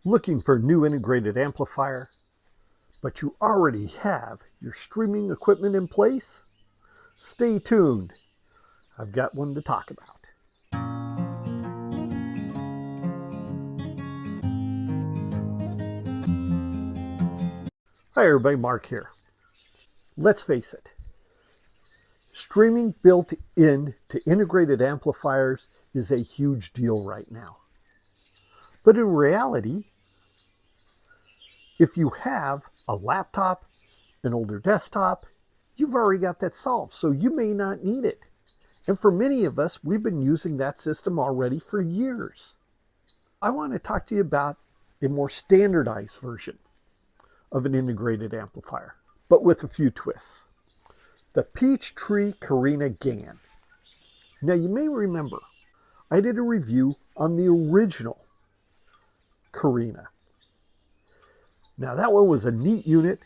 Looking for a new integrated amplifier, but you already have your streaming equipment in place? Stay tuned. I've got one to talk about. Hi everybody, Mark here. Let's face it, streaming built in to integrated amplifiers is a huge deal right now. But in reality, if you have a laptop, an older desktop, you've already got that solved, so you may not need it. And for many of us, we've been using that system already for years. I want to talk to you about a more standardized version of an integrated amplifier, but with a few twists. The Peachtree Carina GaN. Now you may remember, I did a review on the original Carina. Now that one was a neat unit,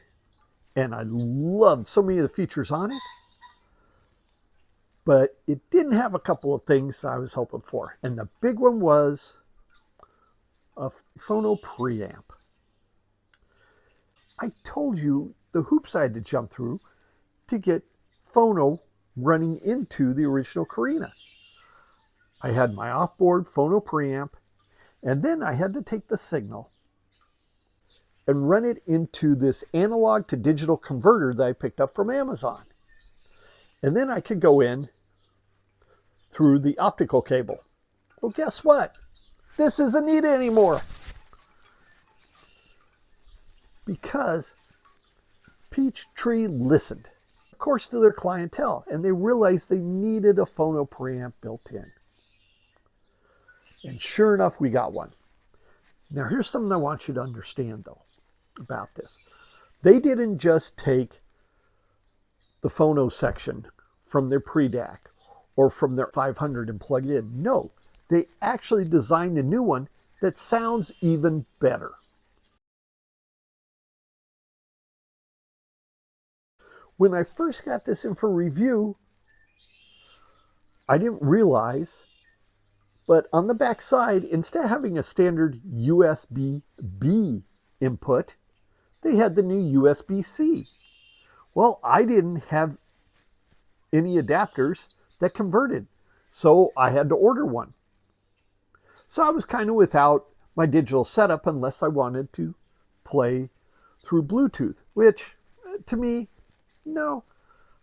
and I loved so many of the features on it, but it didn't have a couple of things I was hoping for. And the big one was a Phono Preamp. I told you the hoops I had to jump through to get Phono running into the original Carina. I had my off-board Phono Preamp, and then I had to take the signal and run it into this analog to digital converter that I picked up from Amazon. And then I could go in through the optical cable. Well, guess what? This isn't needed anymore, because Peachtree listened, of course, to their clientele, and they realized they needed a Phono Preamp built in. And sure enough, we got one. Now, here's something I want you to understand, though, about this. They didn't just take the phono section from their pre-DAC or from their 500 and plug it in. No, they actually designed a new one that sounds even better. When I first got this in for review, I didn't realize, but on the back side, instead of having a standard USB-B input, they had the new USB-C. Well, I didn't have any adapters that converted, so I had to order one. So I was kind of without my digital setup unless I wanted to play through Bluetooth, which to me, no,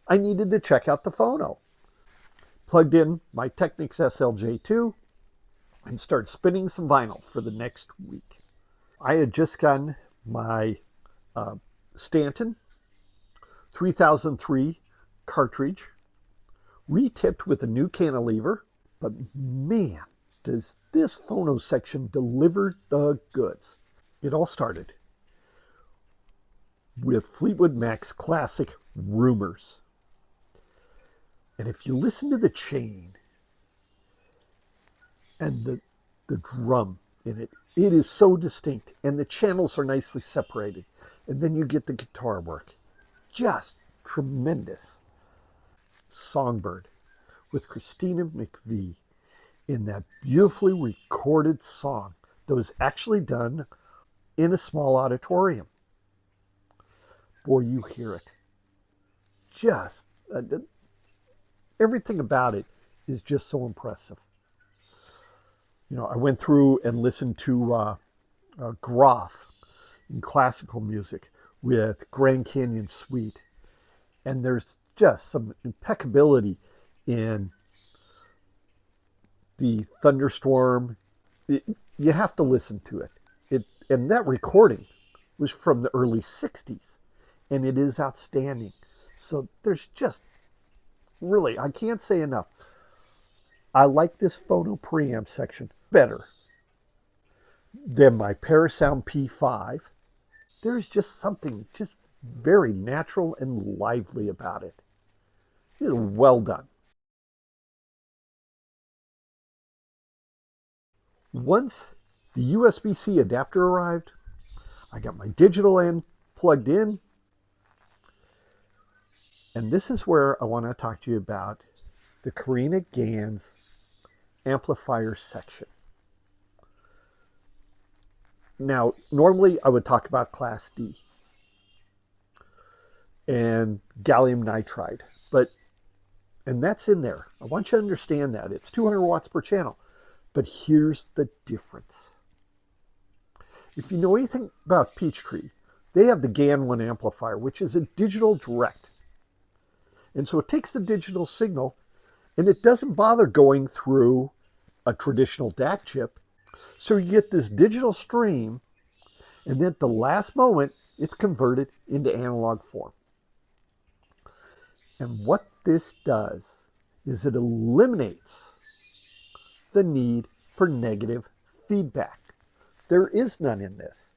I needed to check out the phono. Plugged in my Technics SLJ2 and started spinning some vinyl for the next week. I had just gotten my Stanton 3003 cartridge, re-tipped with a new cantilever, but man, does this phono section deliver the goods. It all started with Fleetwood Mac's classic Rumors. And if you listen to the chain and the drum in it, it is so distinct, and the channels are nicely separated. And then you get the guitar work. Just tremendous. Songbird with Christina McVie in that beautifully recorded song that was actually done in a small auditorium. Boy, you hear it. Just, everything about it is just so impressive. You know, I went through and listened to Groff in classical music with Grand Canyon Suite. And there's just some impeccability in the Thunderstorm. You have to listen to it. And that recording was from the early 60s. And it is outstanding. So there's just, really, I can't say enough. I like this Phono Preamp section better than my Parasound P5. There's just something just very natural and lively about it. It's well done. Once the USB-C adapter arrived, I got my digital end plugged in. And this is where I want to talk to you about the Carina GaN's amplifier section. Now, normally I would talk about Class D and gallium nitride, and that's in there. I want you to understand that. It's 200 watts per channel. But here's the difference. If you know anything about Peachtree, they have the GaN 1 amplifier, which is a digital direct. And so it takes the digital signal, and it doesn't bother going through a traditional DAC chip. So you get this digital stream, and then at the last moment, it's converted into analog form. And what this does is it eliminates the need for negative feedback. There is none in this.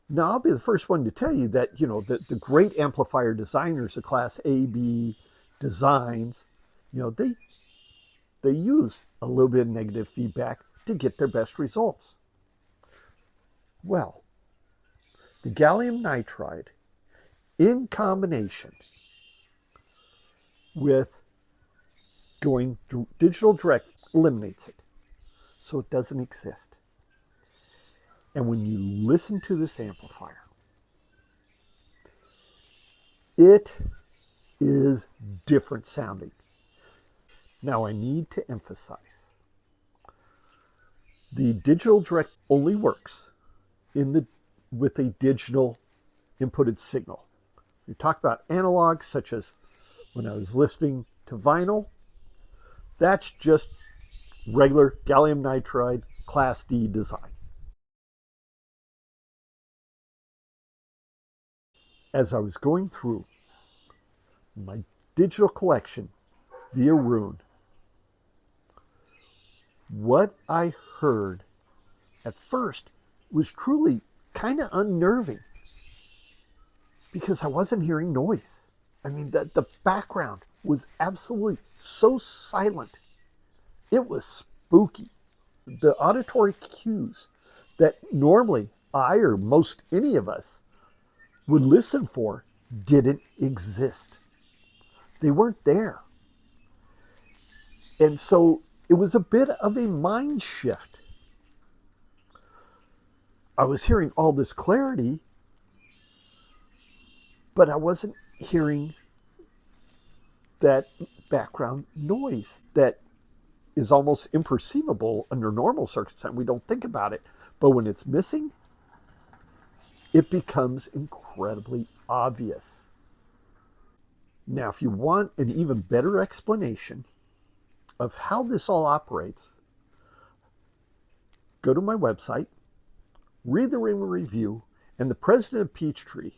Now, I'll be the first one to tell you that, the great amplifier designers of Class A, B designs, they use a little bit of negative feedback to get their best results. Well, the gallium nitride in combination with going digital direct eliminates it. So it doesn't exist. And when you listen to this amplifier, it is different sounding. Now I need to emphasize, the digital direct only works with a digital inputted signal. We talk about analog, such as when I was listening to vinyl, that's just regular gallium nitride Class D design. As I was going through my digital collection via Roon, what I heard at first was truly kind of unnerving because I wasn't hearing noise. I mean, the background was absolutely so silent. It was spooky. The auditory cues that normally I or most any of us would listen for didn't exist. They weren't there. And so it was a bit of a mind shift. I was hearing all this clarity, but I wasn't hearing that background noise that is almost imperceivable under normal circumstances. We don't think about it, but when it's missing, it becomes incredibly obvious. Now, if you want an even better explanation of how this all operates, go to my website, read the Raymond review, and the president of Peachtree,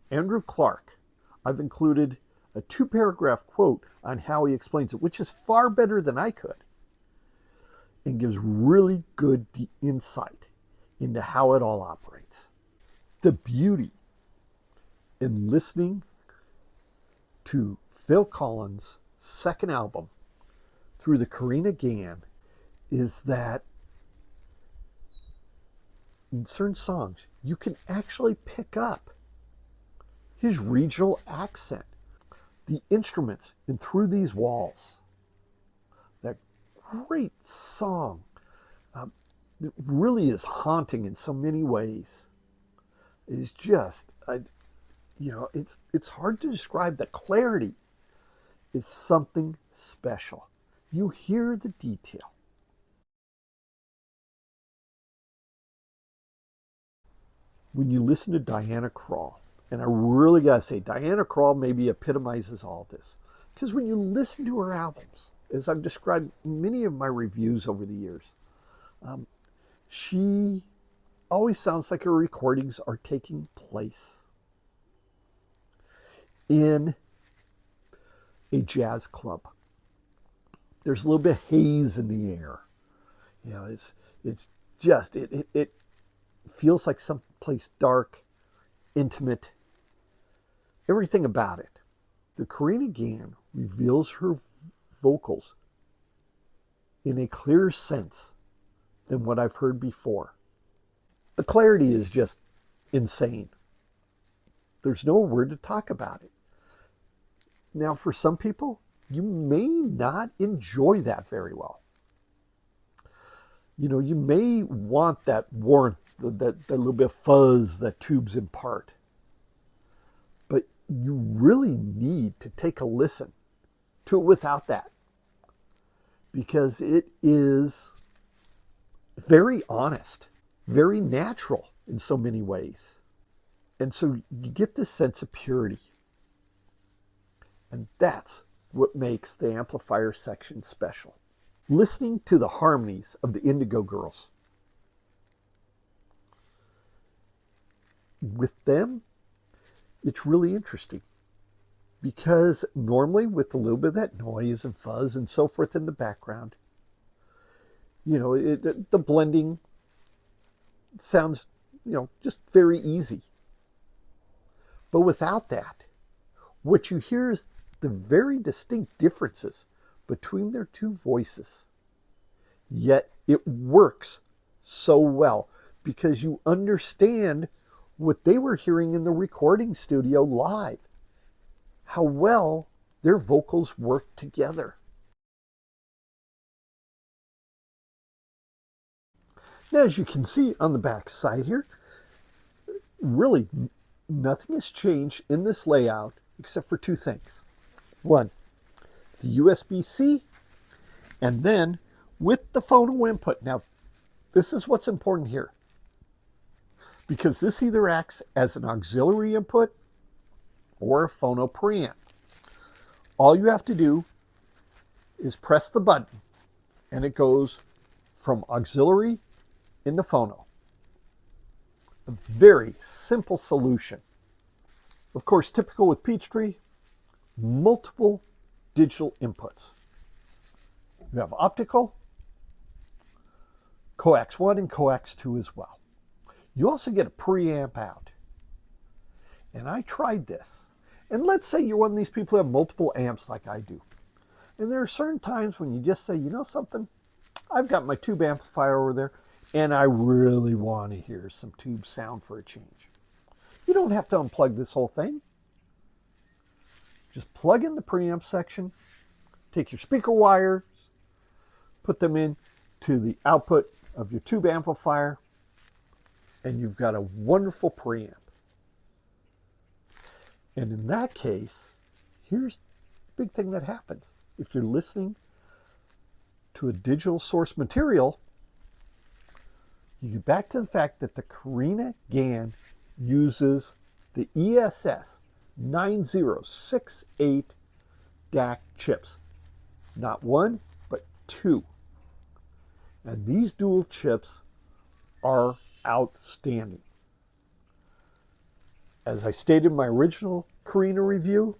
Andrew Clark, I've included a 2-paragraph quote on how he explains it, which is far better than I could, and gives really good insight into how it all operates. The beauty in listening to Phil Collins' second album through the Carina GaN is that in certain songs, you can actually pick up his regional accent, the instruments in Through These Walls. That great song that really is haunting in so many ways. Is just, it's hard to describe. The clarity is something special. You hear the detail. When you listen to Diana Krall, and I really gotta say, Diana Krall maybe epitomizes all this, because when you listen to her albums, as I've described many of my reviews over the years, she always sounds like her recordings are taking place in a jazz club. There's a little bit of haze in the air. It's just, it feels like someplace dark, intimate, everything about it. The Carina GaN reveals her vocals in a clearer sense than what I've heard before. The clarity is just insane. There's no word to talk about it. Now, for some people, you may not enjoy that very well. You may want that warmth, that little bit of fuzz that tubes impart. But you really need to take a listen to it without that, because it is very honest, very natural in so many ways. And so you get this sense of purity. And that's what makes the amplifier section special. Listening to the harmonies of the Indigo Girls. With them, it's really interesting, because normally with a little bit of that noise and fuzz and so forth in the background, you know, the blending sounds, you know, just very easy. But without that, what you hear is the very distinct differences between their two voices. Yet it works so well because you understand what they were hearing in the recording studio live, how well their vocals work together. Now, as you can see on the back side here, really nothing has changed in this layout except for two things. One, the USB-C, and then with the phono input. Now, this is what's important here, because this either acts as an auxiliary input or a phono preamp. All you have to do is press the button and it goes from auxiliary into phono. A very simple solution. Of course, typical with Peachtree, multiple digital inputs. You have optical, coax 1 and coax 2 as well. You also get a preamp out. And I tried this. And let's say you're one of these people who have multiple amps like I do. And there are certain times when you just say, you know something? I've got my tube amplifier over there, and I really want to hear some tube sound for a change. You don't have to unplug this whole thing. Just plug in the preamp section, take your speaker wires, put them in to the output of your tube amplifier, and you've got a wonderful preamp. And in that case, here's the big thing that happens. If you're listening to a digital source material, you get back to the fact that the Carina GaN uses the ESS 9068 DAC chips. Not one, but two. And these dual chips are outstanding. As I stated in my original Carina review,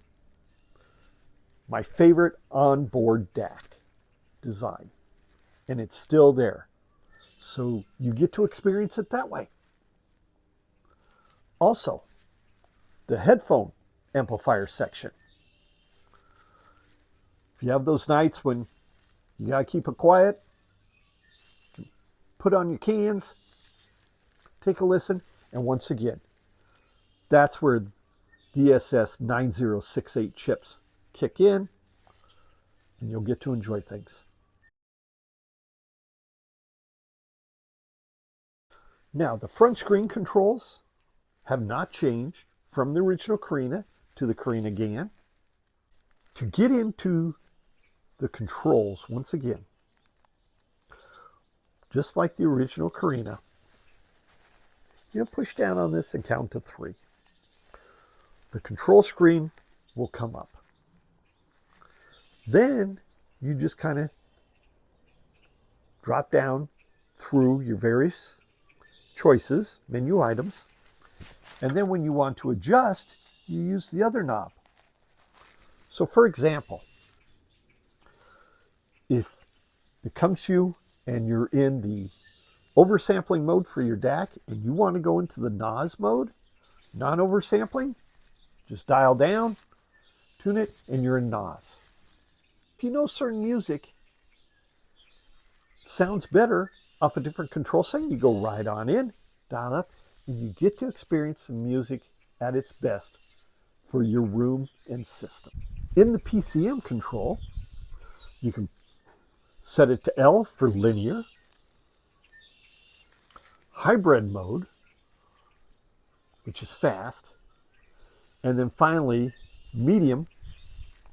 my favorite onboard DAC design. And it's still there. So you get to experience it that way. Also, the headphone amplifier section. If you have those nights when you gotta keep it quiet, put on your cans, take a listen, and once again, that's where the ESS 9068 chips kick in, and you'll get to enjoy things. Now, the front screen controls have not changed from the original Carina to the Carina GaN. To get into the controls, once again, just like the original Carina, you push down on this and count to 3. The control screen will come up. Then you just kind of drop down through your various choices, menu items, and then when you want to adjust, you use the other knob. So for example, if it comes to you and you're in the oversampling mode for your DAC and you want to go into the NOS mode, non-oversampling, just dial down, tune it, and you're in NOS. If you know certain music sounds better off a different control setting, you go right on in, dial up, and you get to experience some music at its best for your room and system. In the PCM control, you can set it to L for linear, hybrid mode, which is fast, and then finally medium,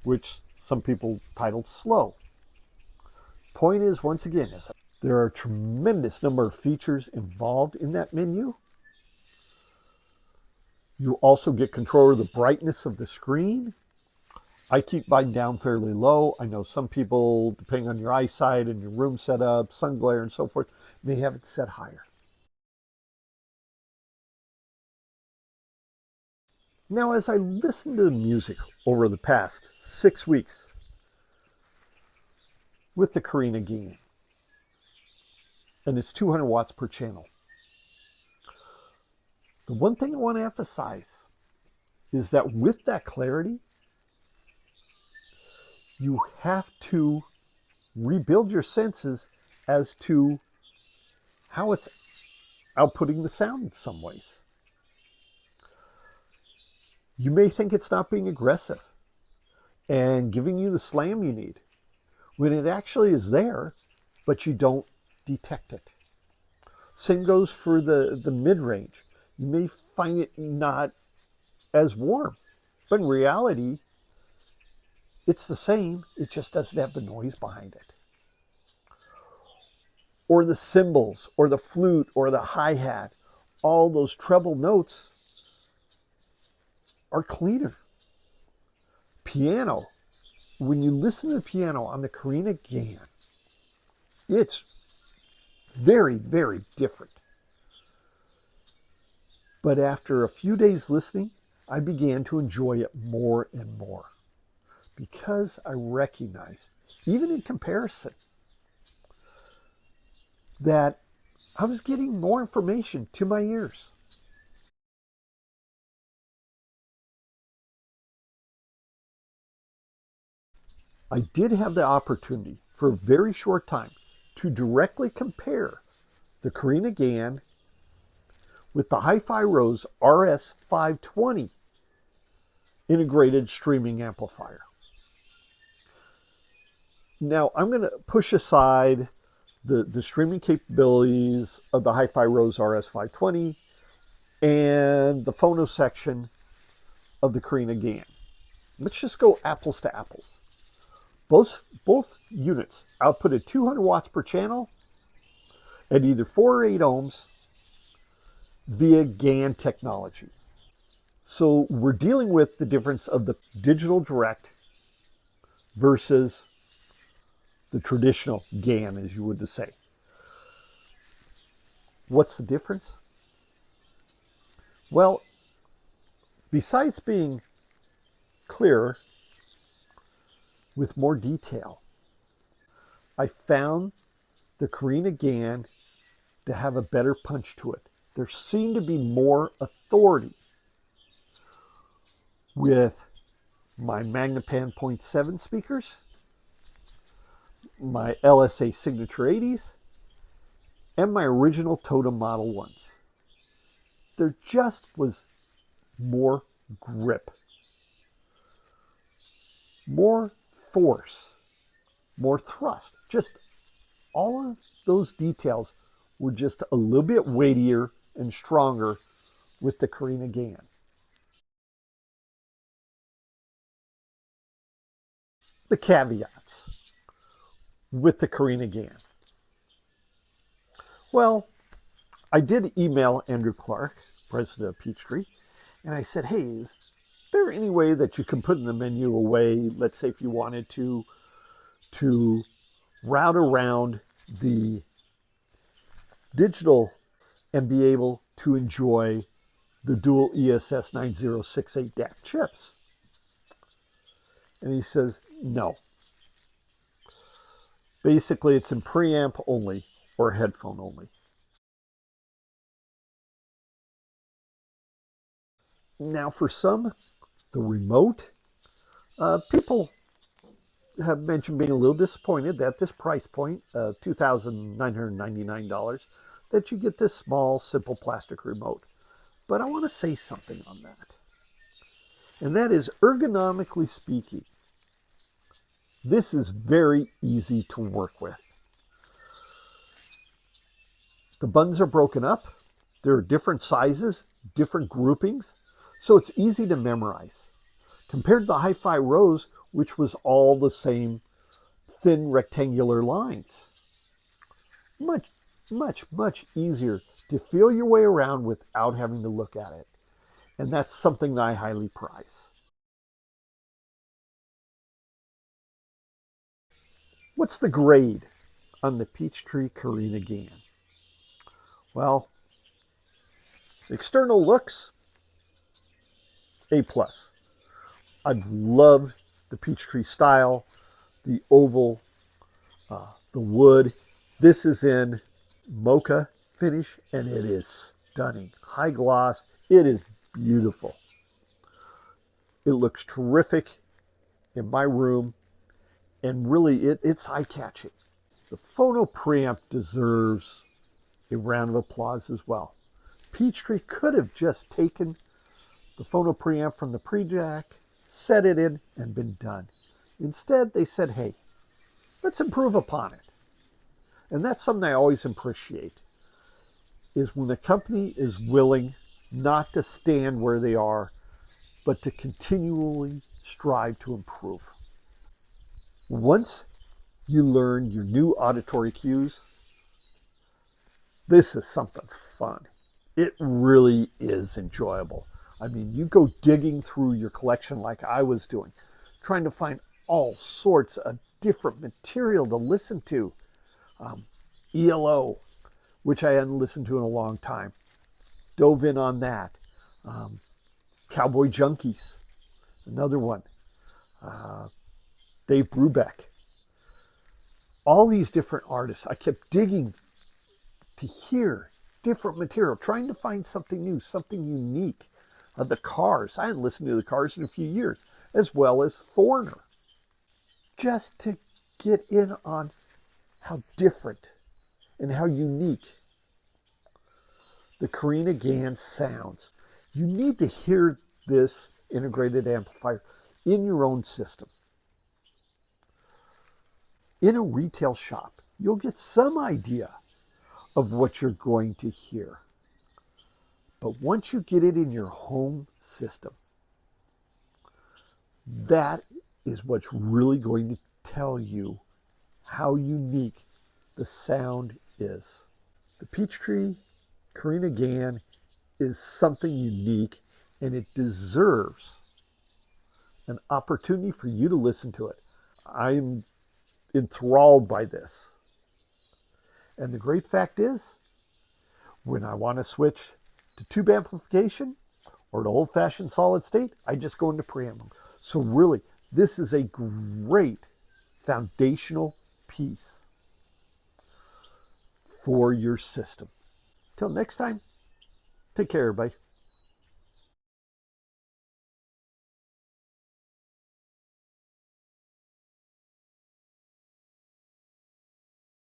which some people titled slow. Point is, once again, there are a tremendous number of features involved in that menu. You also get control of the brightness of the screen. I keep mine down fairly low. I know some people, depending on your eyesight and your room setup, sun glare and so forth, may have it set higher. Now, as I listen to the music over the past 6 weeks with the Carina GaN, and it's 200 watts per channel, the one thing I want to emphasize is that with that clarity, you have to rebuild your senses as to how it's outputting the sound in some ways. You may think it's not being aggressive and giving you the slam you need, when it actually is there, but you don't detect it. Same goes for the mid-range. You may find it not as warm, but in reality, it's the same, it just doesn't have the noise behind it. Or the cymbals, or the flute, or the hi-hat, all those treble notes are cleaner. Piano, when you listen to the piano on the Carina GaN, it's very, very different. But after a few days listening, I began to enjoy it more and more, because I recognized, even in comparison, that I was getting more information to my ears. I did have the opportunity for a very short time to directly compare the Carina GaN with the HiFi Rose RS520 integrated streaming amplifier. Now, I'm going to push aside the streaming capabilities of the HiFi Rose RS520 and the phono section of the Carina GaN. Let's just go apples to apples. Both units outputted 200 watts per channel at either 4 or 8 ohms via GaN technology. So we're dealing with the difference of the digital direct versus the traditional GaN, as you would say. What's the difference? Well, besides being clearer with more detail, I found the Carina GaN to have a better punch to it. There seemed to be more authority with my Magnapan 0.7 speakers, my LSA Signature 80s, and my original Totem Model 1s. There just was more grip, more force, more thrust. Just all of those details were just a little bit weightier and stronger with the Carina GaN. The caveats with the Carina GaN. Well, I did email Andrew Clark, president of Peachtree, and I said, hey, is there any way that you can put in the menu a way, let's say if you wanted to route around the digital and be able to enjoy the dual ESS 9068 DAC chips? And he says, no. Basically, it's in preamp only or headphone only. Now, for some, the remote, people have mentioned being a little disappointed that this price point, $2,999, that you get this small, simple plastic remote. But I want to say something on that. And that is, ergonomically speaking, this is very easy to work with. The buttons are broken up. There are different sizes, different groupings, so it's easy to memorize. Compared to the HiFi rows, which was all the same thin rectangular lines. Much, much, much easier to feel your way around without having to look at it. And that's something that I highly prize. What's the grade on the Peachtree Carina GaN? Well, external looks, A+. I've loved the Peachtree style, the oval, the wood. This is in mocha finish, and it is stunning. High gloss. It is beautiful. It looks terrific in my room, and really it's eye-catching. The Phono Preamp deserves a round of applause as well. Peachtree could have just taken the Phono Preamp from the pre-jack, set it in, and been done. Instead, they said, hey, let's improve upon it. And that's something I always appreciate, is when a company is willing not to stand where they are, but to continually strive to improve. Once you learn your new auditory cues, this is something fun. It really is enjoyable. I mean, you go digging through your collection like I was doing, trying to find all sorts of different material to listen to. ELO, which I hadn't listened to in a long time. Dove in on that. Cowboy Junkies, another one. Dave Brubeck. All these different artists. I kept digging to hear different material, trying to find something new, something unique. The Cars. I hadn't listened to the Cars in a few years, as well as Foreigner. Just to get in on how different and how unique the Carina GaN sounds. You need to hear this integrated amplifier in your own system. In a retail shop, you'll get some idea of what you're going to hear. But once you get it in your home system, that is what's really going to tell you how unique the sound is. The Peachtree Carina GaN is something unique, and it deserves an opportunity for you to listen to it. I'm enthralled by this. And the great fact is, when I want to switch to tube amplification or to old-fashioned solid state, I just go into preamp. So really, this is a great foundational piece for your system. Till next time, take care, everybody.